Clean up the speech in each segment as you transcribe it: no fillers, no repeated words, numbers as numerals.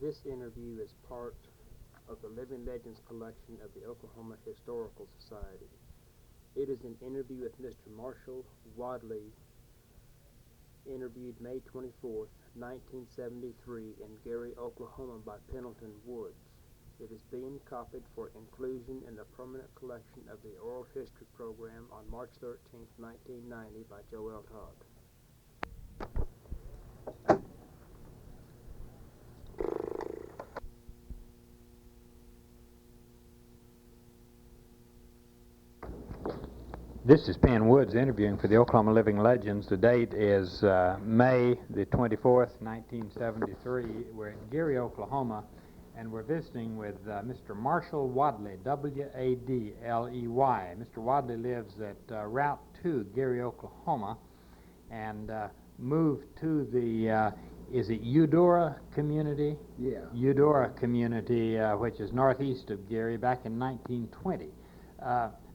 This interview is part of the Living Legends collection of the Oklahoma Historical Society. It is an interview with Mr. Marshall Wadley, interviewed May 24th, 1973 in Gary, Oklahoma by Pendleton Woods. It is being copied for inclusion in the permanent collection of the Oral History Program on March 13th, 1990 by Joel Todd. This is Penn Woods interviewing for the Oklahoma Living Legends. The date is May the 24th, 1973. We're in Gary, Oklahoma, and we're visiting with Mr. Marshall Wadley, W-A-D-L-E-Y. Mr. Wadley lives at Route 2, Gary, Oklahoma, and moved to the, is it Eudora community? Yeah. Eudora community, which is northeast of Gary, back in 1920.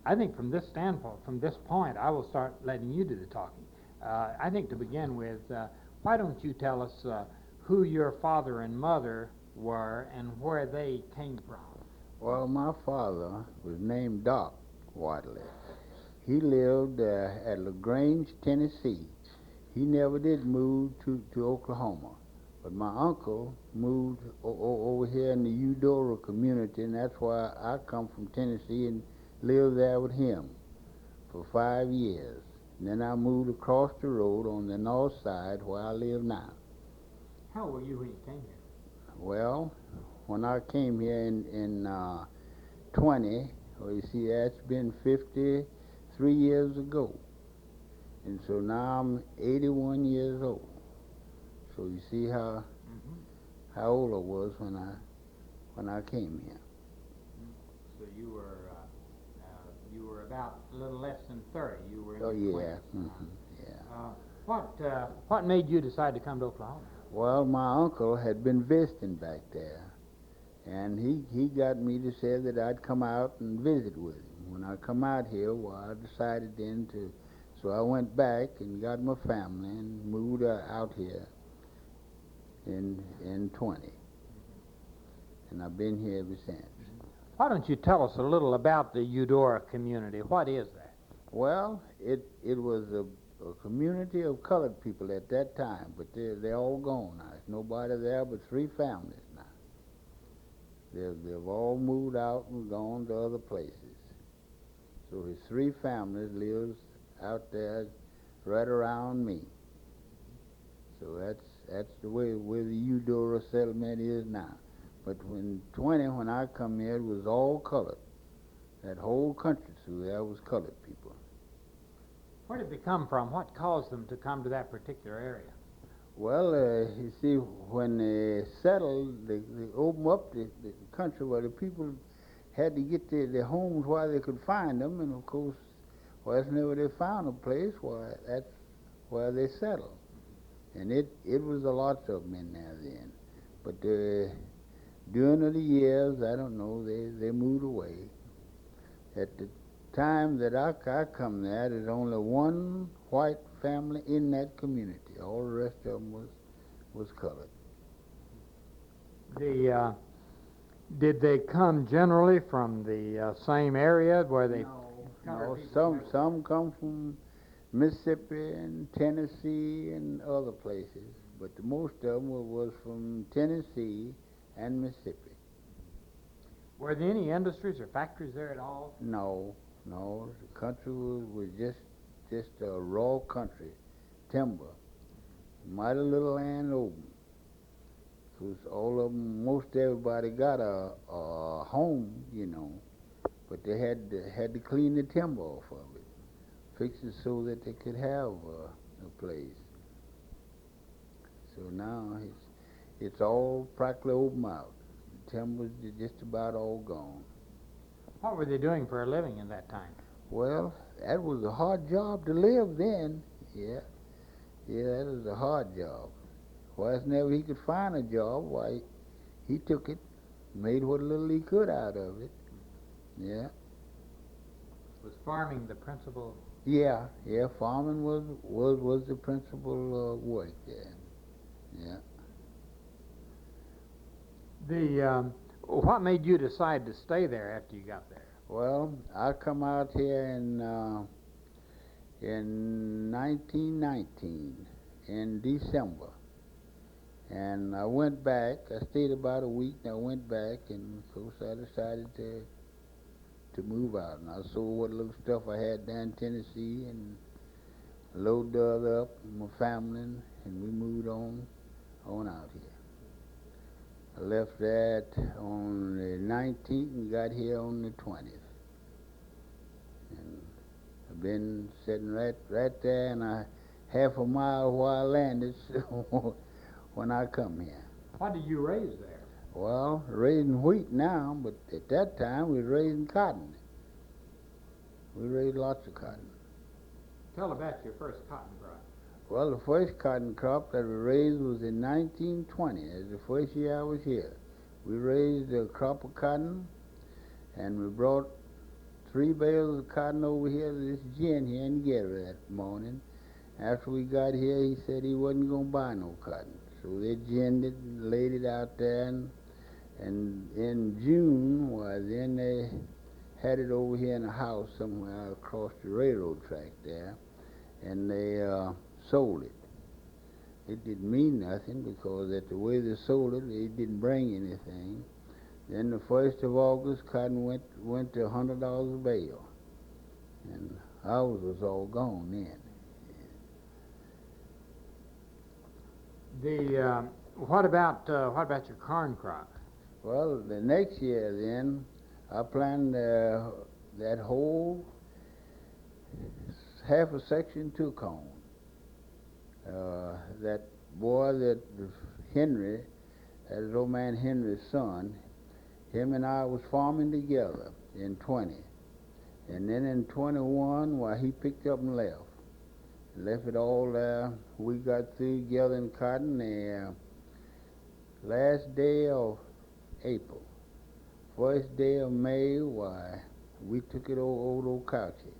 I think from this standpoint, from this point, I will start letting you do the talking. I think to begin with, why don't you tell us who your father and mother were and where they came from? Well, my father was named Doc Wadley. He lived at LaGrange, Tennessee. He never did move to Oklahoma. But my uncle moved over here in the Eudora community, and that's why I come from Tennessee and lived there with him for 5 years. And then I moved across the road on the north side where I live now. How old were you when you came here? Well, when I came here in 20, well, you see, that's been 53 years ago. And so now I'm 81 years old. So you see how old I was when I came here. So you were about a little less than 30. You were in Oh, your yeah. 20s. Yeah. What made you decide to come to Oklahoma? Well, my uncle had been visiting back there, and he got me to say that I'd come out and visit with him. When I come out here, well, I decided then to, so I went back and got my family and moved out here in 20. And I've been here ever since. Why don't you tell us a little about the Eudora community? What is that? Well, it was a community of colored people at that time, but they're all gone now. There's nobody there but 3 families now. They've all moved out and gone to other places. So his 3 families lives out there right around me. So that's the way where the Eudora settlement is now. But when I come here, it was all colored. That whole country through there was colored people. Where did they come from? What caused them to come to that particular area? Well, you see, when they settled, they opened up the country where the people had to get their homes while they could find them, and of course, whenever they found a place, well, that's where they settled. And it was a lot of them in there then. But during the years, I don't know, they moved away. At the time that I come there, there's only one white family in that community. All the rest of them was colored. Did they come generally from the same area where they? No, some come from Mississippi and Tennessee and other places, but the most of them was from Tennessee and Mississippi. Were there any industries or factories there at all? No. The country was just a raw country, timber, mighty little land open. Because all of them, most everybody got a home, you know, but they had to clean the timber off of it, fix it so that they could have a place. So now it's all practically open out. The timber's just about all gone. What were they doing for a living in that time? Well, that was a hard job to live then. Yeah, that was a hard job. Whenever he could find a job, why, he took it, made what little he could out of it. Yeah. Was farming the principal? Yeah, farming was the principal work there. Yeah. What made you decide to stay there after you got there? Well, I come out here in 1919 in December, and I went back. I stayed about a week, and I went back, and of course I decided to move out. And I sold what little stuff I had down in Tennessee and loaded the other up, my family, and we moved on out here. I left that on the 19th and got here on the 20th. And I've been sitting right there, and half a mile where I landed when I come here. What did you raise there? Well, raising wheat now, but at that time we were raising cotton. We raised lots of cotton. Tell about your first cotton crop. Well, the first cotton crop that we raised was in 1920. That's the first year I was here. We raised a crop of cotton, and we brought 3 bales of cotton over here to this gin here in Gary that morning. After we got here, he said he wasn't going to buy no cotton. So they ginned it and laid it out there, and in June, then they had it over here in a house somewhere across the railroad track there, and they sold it. It didn't mean nothing because at the way they sold it, it didn't bring anything. Then the 1st of August, cotton went to $100 a bale, and ours was all gone then. What about your corn crop? Well, the next year then, I planted that whole half a section to corn. That boy, that Henry, that was old man Henry's son, him and I was farming together in 20. And then in 21, he picked up and left. Left it all there. We got through gathering cotton the last day of April. First day of May, we took it over old Couchy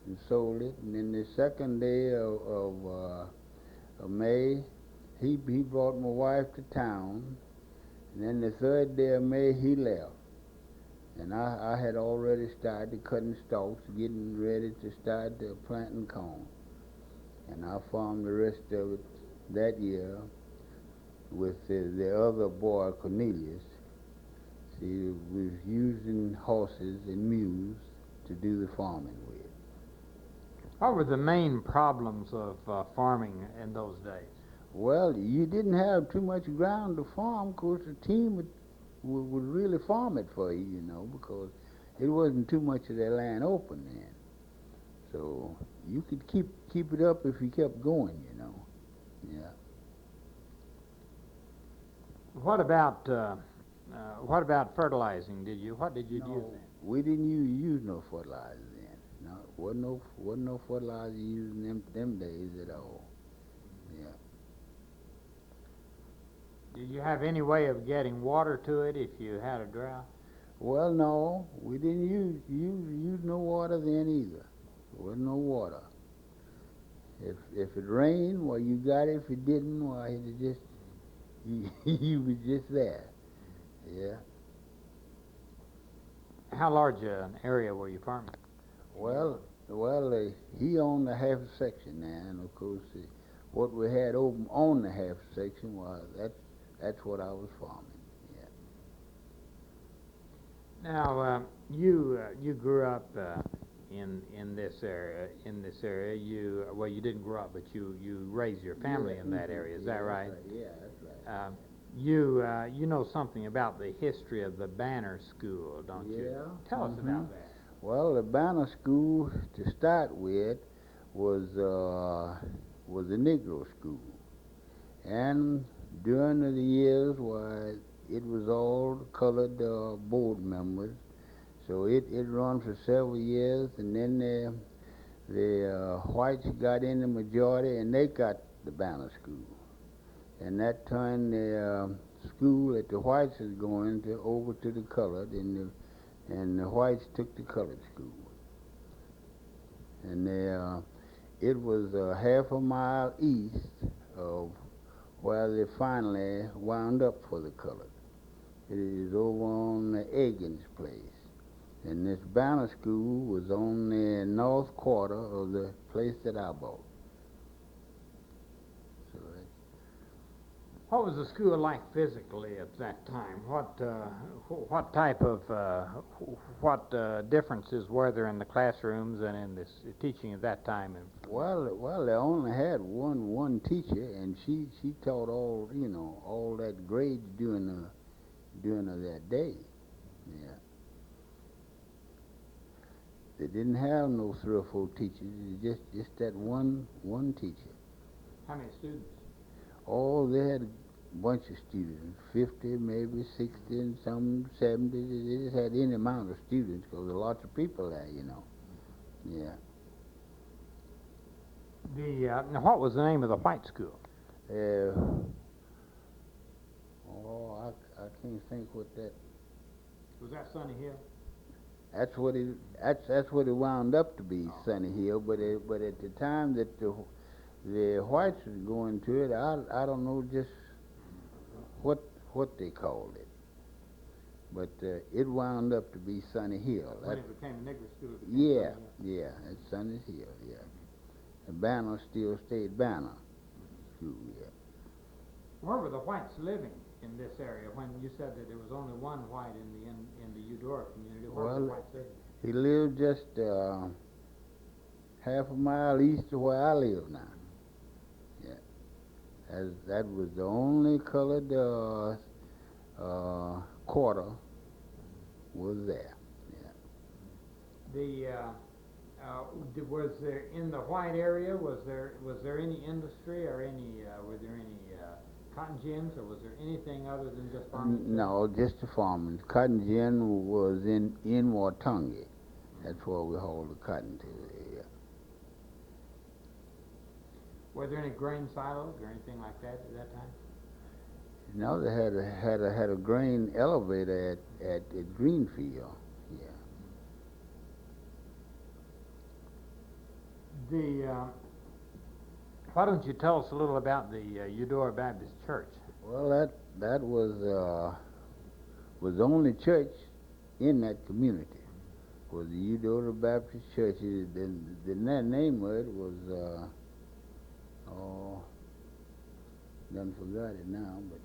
and sold it. And then the second day of May, he brought my wife to town. And then the third day of May, he left. And I had already started cutting stalks, getting ready to start planting corn. And I farmed the rest of it that year with the other boy, Cornelius. See, we was using horses and mules to do the farming with. What were the main problems of farming in those days? Well, you didn't have too much ground to farm. Of course, the team would really farm it for you, because it wasn't too much of that land open then. So you could keep it up if you kept going, Yeah. What about fertilizing? What did you use then? We didn't use no fertilizer then. No, wasn't no fertilizer used in them days at all. Yeah. Did you have any way of getting water to it if you had a drought? Well, no, we didn't use no water then either. There wasn't no water. If it rained, you got it. If it didn't, it just you was just there. Yeah. How large an area were you farming? Well, he owned the half section now, and of course, what we had open on the half section that's what I was farming. Yeah. Now, you grew up in this area. You didn't grow up, but you raised your family in that area. Is that right? That's right? Yeah, that's right. You know something about the history of the Banner School, don't you? Yeah. Tell us about that. Well, the Banner School to start with was a Negro school, and during the years, it was all colored board members. So it run for several years, and then the whites got in the majority, and they got the Banner School. And that turned the school that the whites was going to over to the colored, and the whites took the colored school. And it was half a mile east of where they finally wound up for the colored. It is over on the Egan's place. And this Banner School was on the north quarter of the place that I bought. So What was the school like physically at that time? What type of differences were there in the classrooms and in this teaching at that time? well, they only had one teacher, and she taught all that grades during that day. Yeah. They didn't have no 3 or 4 teachers. Just that one teacher. How many students? Oh, they had a bunch of students, 50, maybe 60, and some 70. They just had any amount of students because there were lots of people there, Yeah. Now what was the name of the white school? I can't think what that. Was that Sunny Hill? That's what it wound up to be, Sunny Hill. But at the time that the whites was going to it, I don't know just what they called it. But it wound up to be Sunny Hill. When it became a Negro school. Yeah, it's Sunny Hill. Yeah, the Banner still stayed Banner School. Yeah. Where were the whites living in this area when you said that there was only one white in the Eudora community? Where were the whites living? He lived just half a mile east of where I live now. Yeah, that was the only colored quarter was there. Yeah. Was there in the white area? Was there any industry or were there any cotton gins, or was there anything other than just farming? No, just the farming. Cotton gin was in Watungi. That's where we hauled the cotton to. Yeah. Were there any grain silos or anything like that at that time? No, they had a grain elevator at Greenfield. Yeah. Why don't you tell us a little about the Eudora Baptist Church? Well, that was the only church in that community. Was the Eudora Baptist Church. The name of it was done forgot it now, but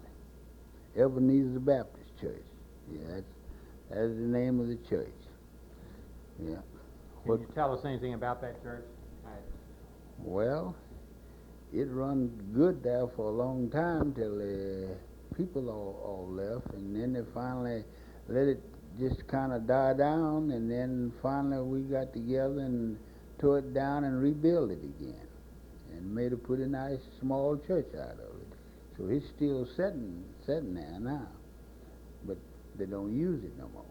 Ebenezer Baptist Church. Yeah, that's the name of the church. Yeah. Can you tell us anything about that church? Well, it run good there for a long time till the people all left, and then they finally let it just kind of die down, and then finally we got together and tore it down and rebuilt it again, and made a pretty nice small church out of it. So it's still sitting there now, but they don't use it no more.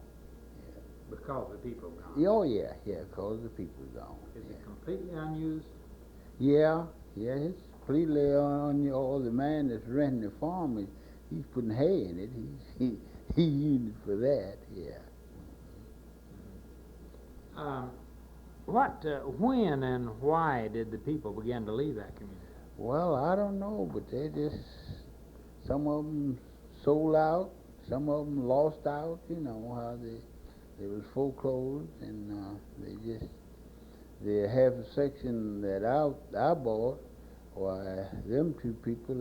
Yeah. Because the people are gone. Oh yeah, because the people are gone. Is it completely unused? Yeah, it's completely on the man that's renting the farm. He's putting hay in it. He used it for that. Yeah. When and why did the people begin to leave that community? Well, I don't know, but some of them sold out, some of them lost out. You know how they was foreclosed, and the half a section that I bought, why them 2 people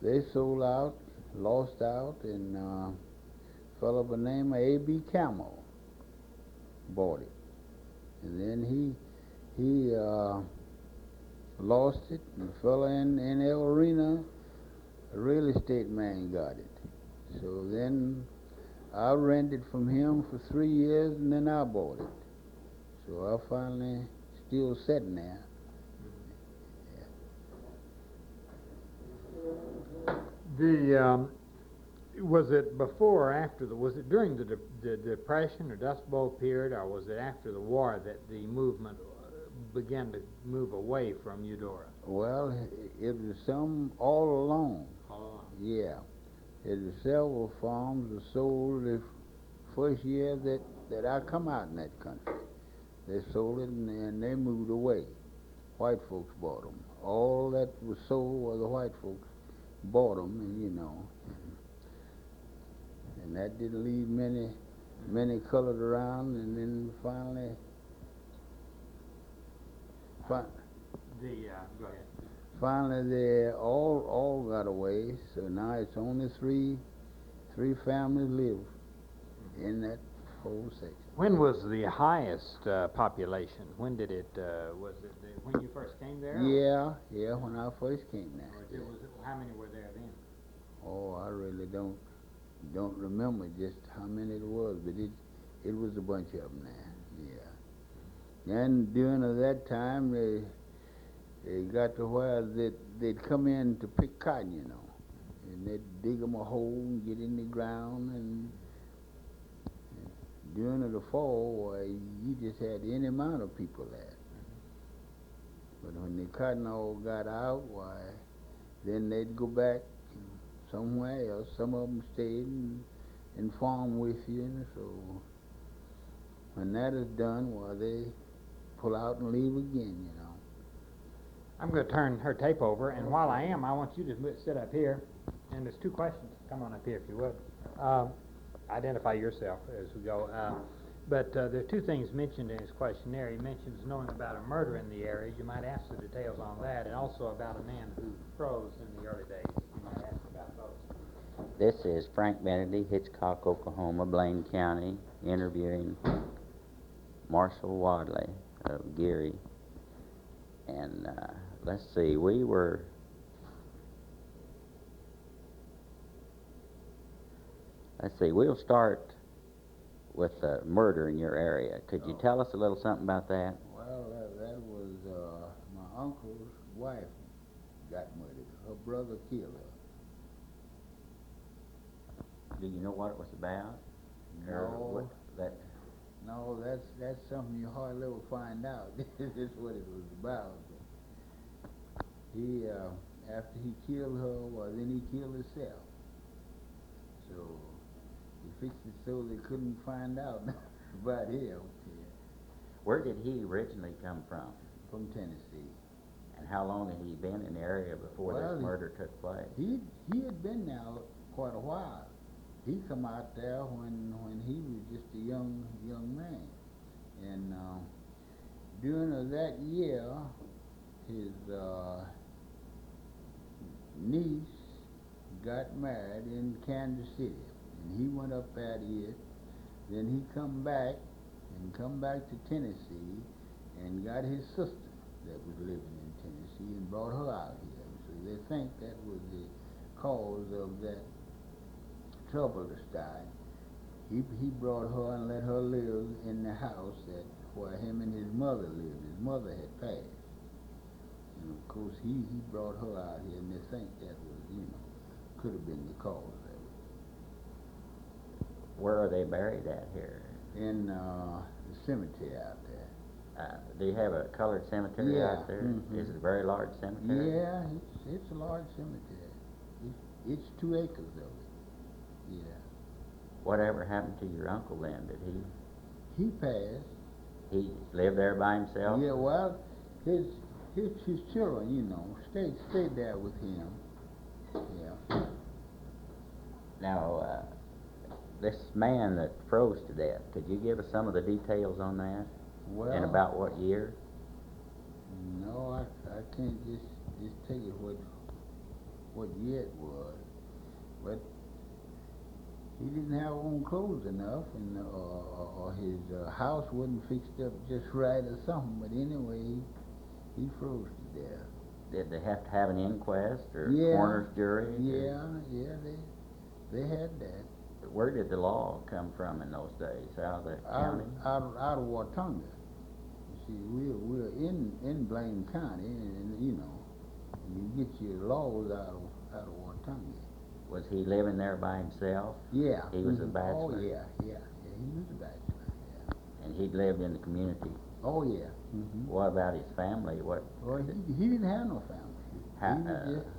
they sold out, lost out, and a fellow by the name of A.B. Camel bought it, and then he lost it, and a fellow in El Reno, a real estate man, got it. So then I rented from him for 3 years, and then I bought it. So I finally still sitting there. Was it before or after was it during the Depression or Dust Bowl period, or was it after the war that the movement began to move away from Eudora? Well, it was some all along. All along. Yeah. It was several farms were sold the first year that I come out in that country. They sold it and they moved away. White folks bought them. All that was sold was the white folks bought them, and and that didn't leave many colored around, and then finally, Go ahead. finally they all got away. So now it's only three families live in that whole section. When was the highest population? When did it, was it when you first came there? Yeah, when I first came there. How many were there then? Oh, I really don't remember just how many it was, but it was a bunch of them there. Yeah. And during that time, they got to where they'd come in to pick cotton, you know, and they'd dig them a hole and get in the ground, and during the fall, why, you just had any amount of people there. But when the cotton all got out, why, then they'd go back somewhere else. Some of them stayed and farm with you, and so when that is done, well, they pull out and leave again, you know. I'm going to turn her tape over, and while I am, I want you to sit up here, and there's two questions. Come on up here if you would. Identify yourself as we go. But there are two things mentioned in his questionnaire. He mentions knowing about a murder in the area. You might ask the details on that, and also about a man who froze in the early days. You might ask about those. This is Frank Benedy, Hitchcock, Oklahoma, Blaine County, interviewing Marshall Wadley of Geary. And let's see, we'll start with the murder in your area. Could you tell us a little something about that? Well, that was my uncle's wife got murdered. Her brother killed her. Do you know what it was about? No, that's something you hardly ever find out. This is what it was about. He, after he killed her, well, then he killed himself. So he fixed it so they couldn't find out about him. Yeah. Where did he originally come from? From Tennessee. And how long had he been in the area before this murder took place? He had been there quite a while. He come out there when he was just a young man, and during that year, his niece got married in Kansas City, and he went up at it. Then he come back to Tennessee, and got his sister that was living in Tennessee and brought her out here. So they think that was the cause of that trouble to start. He brought her and let her live in the house where him and his mother lived. His mother had passed. And of course he brought her out here, and they think that was, could have been the cause of it. Where are they buried at here? In the cemetery out there. Do you have a colored cemetery out there? Mm-hmm. Is it a very large cemetery? Yeah, it's a large cemetery. It's 2 acres of it. Yeah. Whatever happened to your uncle then? Did He passed. he live there by himself? Yeah, well, his children, stayed there with him. Yeah. Now, this man that froze to death, could you give us some of the details on that? Well, And about what year? No, I can't just tell you what year it was, but he didn't have on clothes enough, and or his house wasn't fixed up just right or something. But anyway, he froze to death. Did they have to have an inquest or Yeah. coroner's jury? Yeah, they had that. Where did the law come from in those days? Out of the county? Out of Watonga. You see, we're in Blaine County, and you get your laws out of Watonga. Was he living there by himself? Yeah. He was a Oh bachelor? yeah, he was a bachelor. Yeah. And he'd lived in the community? Oh yeah. What about his family? What? Well, he didn't have no family.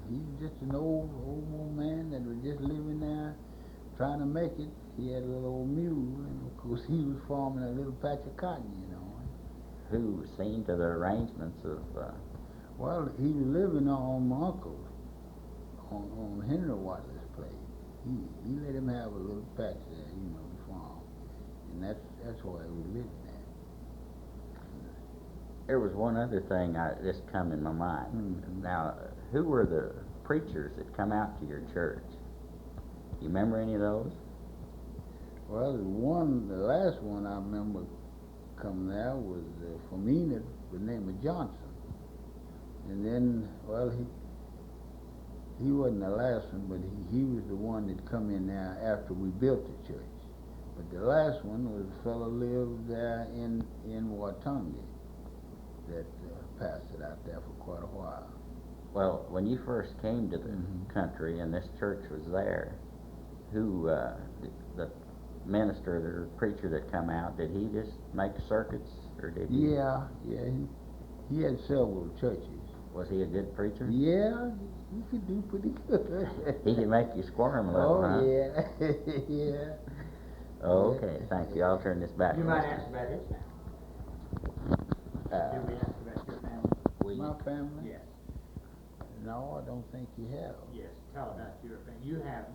He was just an old man that was just living there, trying to make it. He had a little old mule, and of course he was farming a little patch of cotton, Who seen to the arrangements of? Well, he was living on my uncle's, on Henry Wadley's place. he let him have a little patch there, you know, the farm, and that's why he was living there. There was one other thing just come in my mind. Mm-hmm. Now, who were the preachers that come out to your church? You remember any of those? Well, the last one I remember coming there was from Enid, the name of Johnson, and then, well, he wasn't the last one, but he was the one that come in there after we built the church. But the last one was a fellow lived there in Watonga that pastored out there for quite a while. Well, when you first came to the country and this church was there, who, the minister or preacher that come out, did he just make circuits, or did he? Yeah, he had several churches. Was he a good preacher? Yeah, he could do pretty good. He could make you squirm a little, huh? Oh, yeah, yeah. Oh, okay, thank you. I'll turn this back. You to might Mr. ask about his family. Did we ask about your family? My family? Yes. No, I don't think you have. Yes. Tell about your family.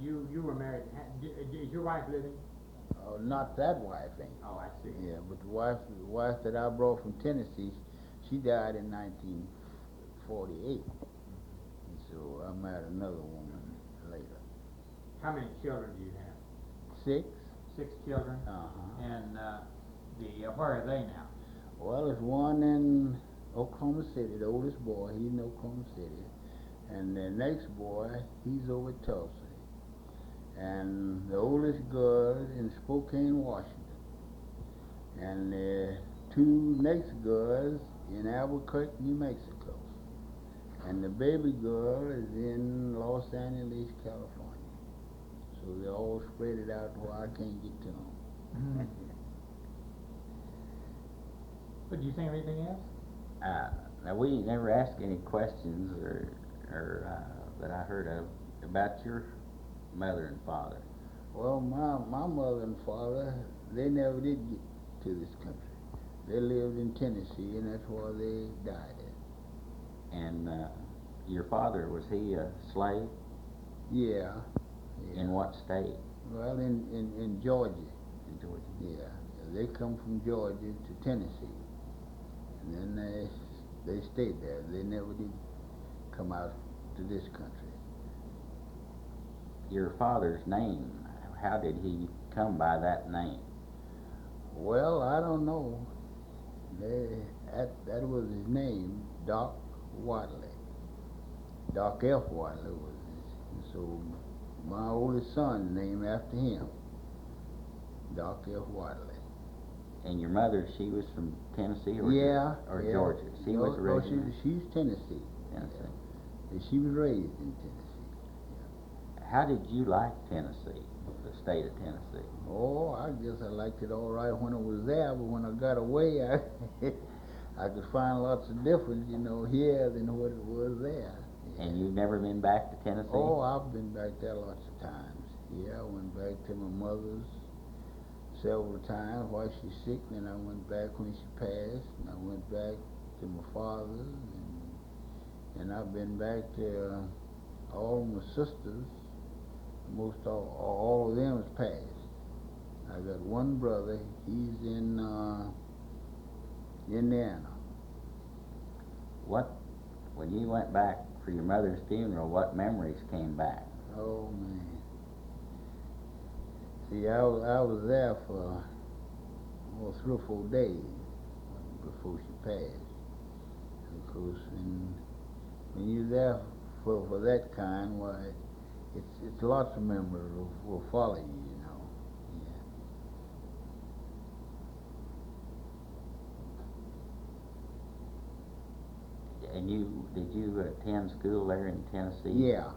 You were married. Is your wife living? Not that wife, ain't. Oh, I see. Yeah, but the wife that I brought from Tennessee, she died in 1948. And so I married another woman later. How many children do you have? 6. 6 children. Uh-huh. And where are they now? Well, there's one in Oklahoma City, the oldest boy, he's in Oklahoma City. And the next boy, he's over at Tulsa. And the oldest girl in Spokane, Washington. And the 2 next girls in Albuquerque, New Mexico. And the baby girl is in Los Angeles, California. So they're all spread it out where I can't get to them. But do you think of anything else? Now, we never asked any questions or that I heard of about your mother and father. Well, my mother and father, they never did get to this country. They lived in Tennessee, and that's where they died at. And your father, was he a slave? Yeah. In what state? Well, in Georgia. In Georgia. Yeah. They come from Georgia to Tennessee, and then they stayed there. They never did come out to this country. Your father's name, how did he come by that name? Well, I don't know. That was his name, Doc Wadley. Doc F. Wadley was his. And so my oldest son named after him, Doc F. Wadley. And your mother, she was from Tennessee or Yeah. or yeah. Georgia? She was originally she's Tennessee. Tennessee. And she was raised in Tennessee. How did you like Tennessee, the state of Tennessee? Oh, I guess I liked it all right when I was there, but when I got away, I could find lots of difference, here than what it was there. Yeah. And you've never been back to Tennessee? Oh, I've been back there lots of times. Yeah, I went back to my mother's several times while she's sick, and I went back when she passed, and I went back to my father's, and I've been back to all my sisters. Most all of them has passed. I got one brother, he's in Indiana. When you went back for your mother's funeral, what memories came back? Oh, man. See, I was there for 3 or 4 days before she passed. Of course, when you're there for that kind, why, it's lots of memories will follow you, Yeah. And did you attend school there in Tennessee? Yeah.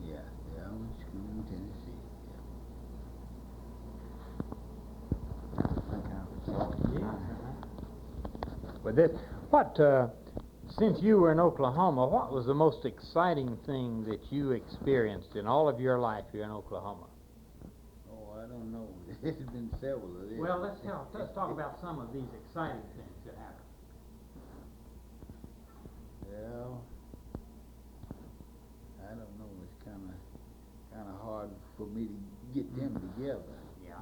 Yeah. I went to school in Tennessee. But since you were in Oklahoma, what was the most exciting thing that you experienced in all of your life here in Oklahoma? Oh, I don't know. There's been several of them. Well, let's talk about some of these exciting things that happened. Well, I don't know. It's kind kind of hard for me to get them together. Yeah.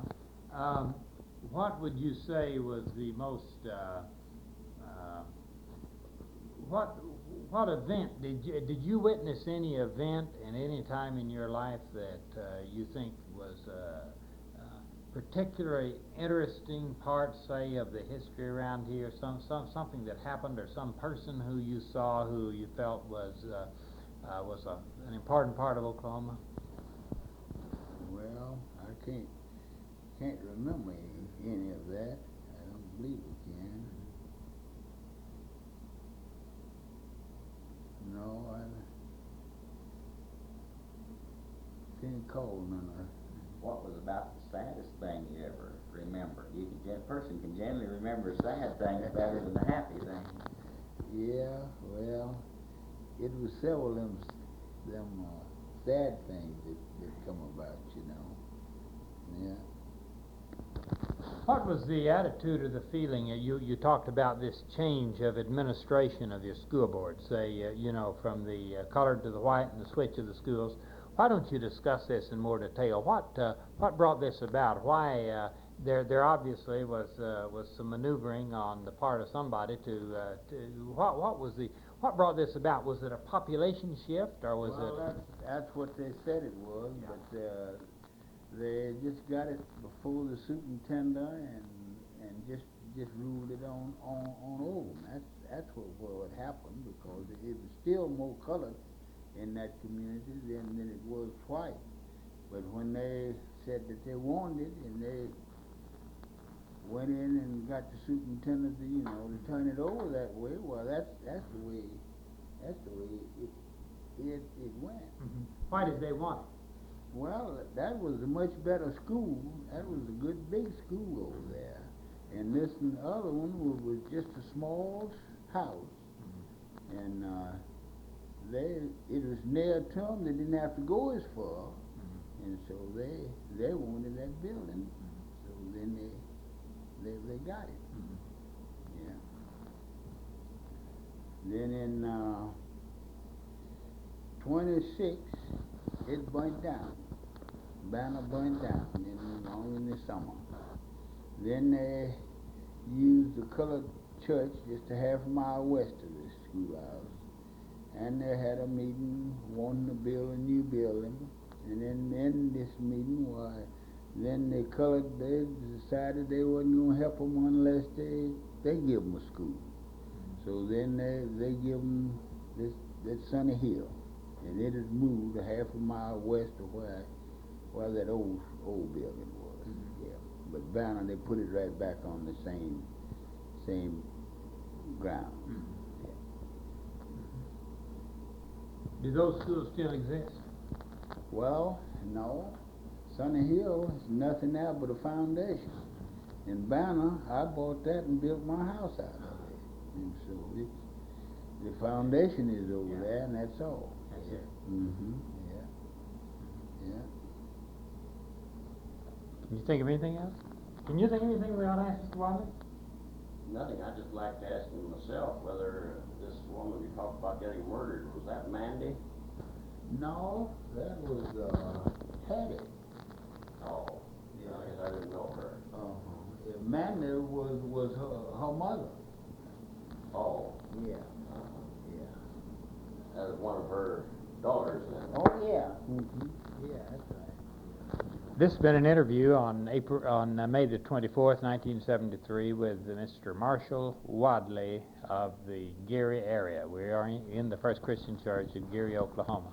What would you say was the most, what event, did you witness any event in any time in your life that you think was particularly interesting part, say, of the history around here, something that happened, or some person who you saw who you felt was an important part of Oklahoma? Well, I can't remember any of that. I don't believe I can. No, I can't call none of. What was about the saddest thing you ever remember? A person can generally remember sad things better than the happy things. Yeah, well, it was several of them sad things that come about, you know. Yeah. What was the attitude or the feeling? You talked about this change of administration of your school board, say, you know, from the colored to the white and the switch of the schools. Why don't you discuss this in more detail? What brought this about? Why there obviously was some maneuvering on the part of somebody what brought this about? Was it a population shift, or was it? That's what they said it was, yeah. But they just got it before the superintendent and just ruled it on over. That's what happened, because it was still more colored in that community than it was white. But when they said that they wanted it, and they went in and got the superintendent to, you know, to turn it over that way, well, that's the way it went. Mm-hmm. Why did they want it? Well, that was a much better school. That was a good big school over there. And this and the other one was just a small house. Mm-hmm. And it was near to them. They didn't have to go as far. Mm-hmm. And so they wanted that building. Mm-hmm. So then they got it. Mm-hmm. Yeah. Then in 26, it burnt down. Banner burnt down in the summer. Then they used the colored church just a half a mile west of the schoolhouse, and they had a meeting wanting to build a new building. And then in this meeting, then they decided they wasn't going to help them unless they give them a school. So then they give them that Sunny Hill. And it had moved a half a mile west of where that old building was. Mm-hmm. Yeah. But Banner, they put it right back on the same ground. Mm-hmm. Yeah. Do those schools still exist? Well, no. Sunny Hill is nothing now but a foundation. And Banner, I bought that and built my house out of it. And so the foundation is over there, and that's all. That's it. Mm-hmm. Yeah. Yeah. Can you think of anything else? Can you think of anything we ought to ask Mr. Wadley? Nothing. I'd just like to ask him myself whether this woman you talked about getting murdered, was that Mandy? No, that was Hattie. Oh, yeah. I guess I didn't know her. Mandy was her mother. Oh. Yeah. That was one of her daughters then. Oh yeah. Mm-hmm. Yeah, that's right. This has been an interview on May the 24th, 1973, with Mr. Marshall Wadley of the Gary area. We are in the First Christian Church in Gary, Oklahoma.